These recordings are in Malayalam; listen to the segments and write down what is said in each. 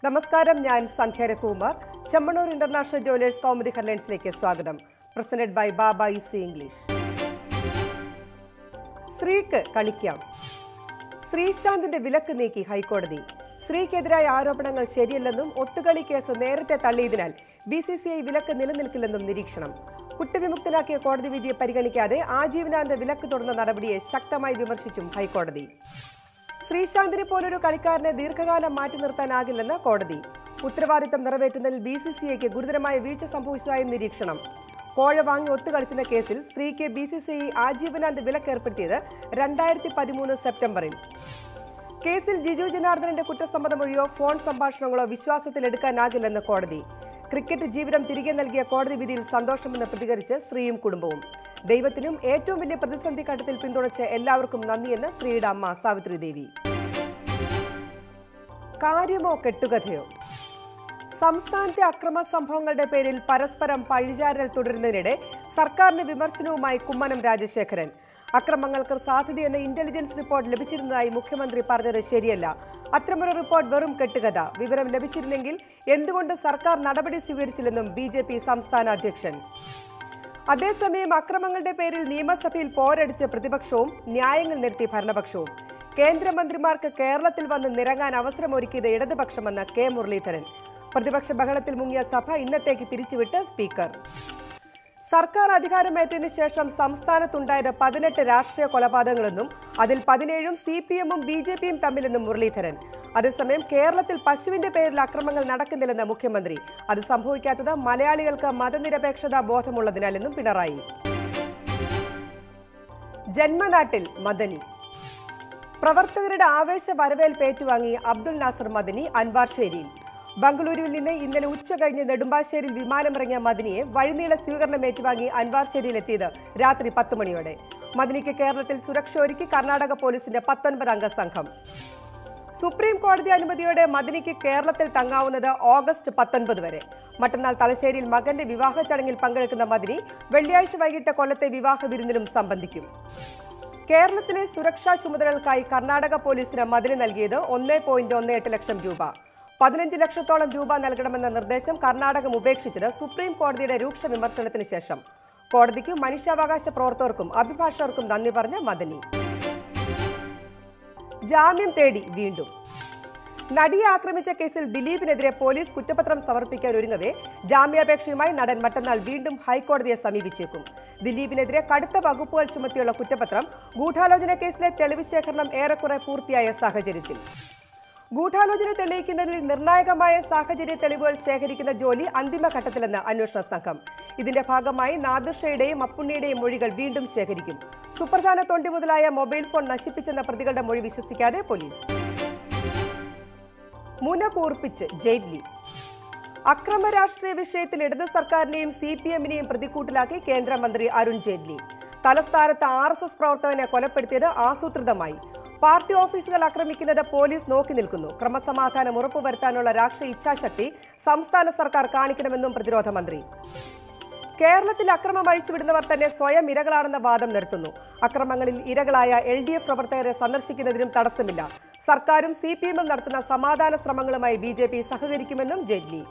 നമസ്കാരം, ഞാൻ സന്ധ്യ രഘുകുമാർ. ചെമ്മണ്ണൂർ ഇന്റർനാഷണൽ ജുവലേഴ്സ് കൗമുദി ഹെഡ്ലൈൻസിലേക്ക് സ്വാഗതം. Presented by Baba easy English. സ്ത്രീക്ക് കളിക്കാം. ശ്രീശാന്തിന്റെ വിലക്ക് നീക്കി ഹൈക്കോടതി. സ്ത്രീക്കെതിരായ ആരോപണങ്ങൾ ശരിയല്ലെന്നും ഒത്തുകളി കേസ് നേരത്തെ തള്ളിയതിനാൽ BCCI വിലക്ക് നിലനിൽക്കില്ലെന്നും നിരീക്ഷണം. കുറ്റവിമുക്തനാക്കിയ കോടതി വിധിയെ പരിഗണിക്കാതെ ആജീവനാന്ത വിലക്ക് തുടർന്ന നടപടിയെ ശക്തമായി വിമർശിച്ചും ഹൈക്കോടതി. ശ്രീശാന്തിനെ പോലൊരു കളിക്കാരനെ ദീർഘകാലം മാറ്റി നിർത്താനാകില്ലെന്ന് കോടതി. ഉത്തരവാദിത്തം നിറവേറ്റുന്നതിൽ BCCIക്ക് ഗുരുതരമായ വീഴ്ച സംഭവിച്ചതായും നിരീക്ഷണം. കോഴ വാങ്ങി ഒത്തുകളിച്ചെന്ന കേസിൽ സ്ത്രീക്ക് BCCI ആജീവനാന്ത വിലക്ക് ഏർപ്പെടുത്തിയത് 2013 സെപ്റ്റംബറിൽ. കേസിൽ ജിജു ജനാർദ്ദനന്റെ കുറ്റസമ്മതമൊഴിയോ ഫോൺ സംഭാഷണങ്ങളോ വിശ്വാസത്തിലെടുക്കാനാകില്ലെന്ന് കോടതി. ക്രിക്കറ്റ് ജീവിതം തിരികെ നൽകിയ കോടതി വിധിയിൽ സന്തോഷമെന്ന് പ്രതികരിച്ച് സ്ത്രീയും കുടുംബവും. ദൈവത്തിനും ഏറ്റവും വലിയ പ്രതിസന്ധി ഘട്ടത്തിൽ പിന്തുണച്ച എല്ലാവർക്കും നന്ദിയെന്ന് സ്ത്രീയുടെ അമ്മ സാവിത്രി ദേവി. കാര്യമോ കെട്ടുകഥയോ? സംസ്ഥാനത്തെ അക്രമ സംഭവങ്ങളുടെ പേരിൽ പരസ്പരം പഴിചാരൽ തുടരുന്നതിനിടെ സർക്കാരിന് വിമർശനവുമായി കുമ്മനം രാജശേഖരൻ. അക്രമങ്ങൾക്ക് സാധ്യതയെന്ന ഇന്റലിജൻസ് റിപ്പോർട്ട് ലഭിച്ചിരുന്നതായി മുഖ്യമന്ത്രി പറഞ്ഞത് ശരിയല്ല. അത്തരമൊരു റിപ്പോർട്ട് വെറും കെട്ടുകഥ. വിവരം ലഭിച്ചിരുന്നെങ്കിൽ എന്തുകൊണ്ട് സർക്കാർ നടപടി സ്വീകരിച്ചില്ലെന്നും BJP സംസ്ഥാന അധ്യക്ഷൻ. അതേസമയം അക്രമങ്ങളുടെ പേരിൽ നിയമസഭയിൽ പോരടിച്ച് പ്രതിപക്ഷവും ന്യായങ്ങൾ നിരത്തി ഭരണപക്ഷവും. കേന്ദ്രമന്ത്രിമാർക്ക് കേരളത്തിൽ വന്ന് നിരങ്ങാൻ അവസരമൊരുക്കിയത് ഇടതുപക്ഷമെന്ന് K മുരളീധരൻ. പ്രതിപക്ഷ ബഹളത്തിൽ മുങ്ങിയ സഭ ഇന്നത്തേക്ക് പിരിച്ചുവിട്ട് സ്പീക്കർ. സർക്കാർ അധികാരമേറ്റതിനു ശേഷം സംസ്ഥാനത്തുണ്ടായത് 18 രാഷ്ട്രീയ കൊലപാതകങ്ങളെന്നും അതിൽ 17ഉം CPM-ഉം BJP-യും തമ്മിലെന്നും മുരളീധരൻ. അതേസമയം കേരളത്തിൽ പശുവിന്റെ പേരിൽ അക്രമങ്ങൾ നടക്കുന്നില്ലെന്ന് മുഖ്യമന്ത്രി. അത് സംഭവിക്കാത്തത് മലയാളികൾക്ക് മതനിരപേക്ഷതാ ബോധമുള്ളതിനാലെന്നും പിണറായി. ജന്മനാട്ടിൽ മദനി. പ്രവർത്തകരുടെ ആവേശ വരവേൽപ്പ് ഏറ്റുവാങ്ങി അബ്ദുൽ നാസർ മദനി അൻവാർശേരിയിൽ. ബംഗളൂരുവിൽ നിന്ന് ഇന്നലെ ഉച്ച കഴിഞ്ഞ് നെടുമ്പാശ്ശേരിയിൽ വിമാനമിറങ്ങിയ മദനിയെ വഴിനീള സ്വീകരണം ഏറ്റുവാങ്ങി അൻവാർശേരിയിലെത്തിയത് രാത്രി 10 മണിയോടെ. മദനിക്ക് കേരളത്തിൽ സുരക്ഷ ഒരുക്കി കർണാടക പോലീസിന്റെ 19 അംഗ സംഘം. സുപ്രീം കോടതി അനുമതിയോടെ മദനിക്ക് കേരളത്തിൽ തങ്ങാവുന്നത് ഓഗസ്റ്റ് 19 വരെ. മറ്റന്നാൾ തലശ്ശേരിയിൽ മകന്റെ വിവാഹ ചടങ്ങിൽ പങ്കെടുക്കുന്ന മദനി വെള്ളിയാഴ്ച വൈകിട്ട് കൊല്ലത്തെ വിവാഹ വിരുന്നിലും സംബന്ധിക്കും. കേരളത്തിലെ സുരക്ഷാ ചുമതലകൾക്കായി കർണാടക പോലീസിന് മദനി നൽകിയത് 1.18 ലക്ഷം രൂപ. 15 ലക്ഷത്തോളം രൂപ നൽകണമെന്ന നിർദ്ദേശം കർണാടകം ഉപേക്ഷിച്ചത് സുപ്രീം കോടതിയുടെ രൂക്ഷ വിമർശനത്തിന് ശേഷം. കോടതിക്കും മനുഷ്യാവകാശ പ്രവർത്തകർക്കും അഭിഭാഷകർക്കും നന്ദി പറഞ്ഞ മദനി. ജാമ്യം തേടി വീണ്ടും. നടിയെ ആക്രമിച്ച കേസിൽ ദിലീപിനെതിരെ പോലീസ് കുറ്റപത്രം സമർപ്പിക്കാൻ ഒരുങ്ങവേ ജാമ്യാപേക്ഷയുമായി നടൻ മറ്റന്നാൾ വീണ്ടും ഹൈക്കോടതിയെ സമീപിച്ചേക്കും. ദിലീപിനെതിരെ കടുത്ത വകുപ്പുകൾ ചുമത്തിയുള്ള കുറ്റപത്രം ഗൂഢാലോചന കേസിലെ തെളിവ് ശേഖരണം ഏറെക്കുറെ പൂർത്തിയായ സാഹചര്യത്തിൽ. ഗൂഢാലോചന തെളിയിക്കുന്നതിൽ നിർണായകമായ സാഹചര്യ തെളിവുകൾ ശേഖരിക്കുന്ന ജോലി അന്തിമഘട്ടത്തിലെന്ന് അന്വേഷണ സംഘം. ഇതിന്റെ ഭാഗമായി നാദിർഷയുടെയും അപ്പുണ്ണിയുടെയും മൊഴികൾ വീണ്ടും ശേഖരിക്കും. സുപ്രധാന തൊണ്ടി മുതലായ മൊബൈൽ ഫോൺ നശിപ്പിച്ചെന്ന പ്രതികളുടെ മൊഴി വിശ്വസിക്കാതെ പോലീസ്. മുനകൂർപ്പിച്ച് ജെയ്റ്റ്ലി. അക്രമ രാഷ്ട്രീയ വിഷയത്തിൽ ഇടത് സർക്കാരിനെയും CPM-നെയും പ്രതിക്കൂട്ടിലാക്കി കേന്ദ്രമന്ത്രി അരുൺ ജെയ്റ്റ്ലി. തലസ്ഥാനത്ത് RSS പ്രവർത്തകനെ കൊലപ്പെടുത്തിയത് ആസൂത്രിതമായി. പാർട്ടി ഓഫീസുകൾ ആക്രമിക്കുന്നത് പോലീസ് നോക്കി നിൽക്കുന്നു. ക്രമസമാധാനം ഉറപ്പുവരുത്താനുള്ള രാഷ്ട്രീയ ഇച്ഛാശക്തി സംസ്ഥാന സർക്കാർ കാണിക്കണമെന്നും പ്രതിരോധ മന്ത്രി. കേരളത്തിൽ അക്രമം അഴിച്ചുവിടുന്നവർ തന്നെ സ്വയം ഇരകളാണെന്ന വാദം നിർത്തുന്നു. അക്രമങ്ങളിൽ ഇരകളായ LDF പ്രവർത്തകരെ സന്ദർശിക്കുന്നതിനും തടസ്സമില്ല. സർക്കാരും CPM-ഉം നടത്തുന്ന സമാധാന ശ്രമങ്ങളുമായി BJP സഹകരിക്കുമെന്നും Jaitley.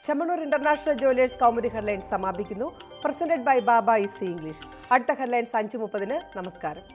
Chemmanur international jewellers Kaumudi headlines സമാപിക്കുന്നു. Presented by Baba easy English. അടുത്ത ഹെഡ്ലൈൻസ് 5:30. നമസ്കാരം.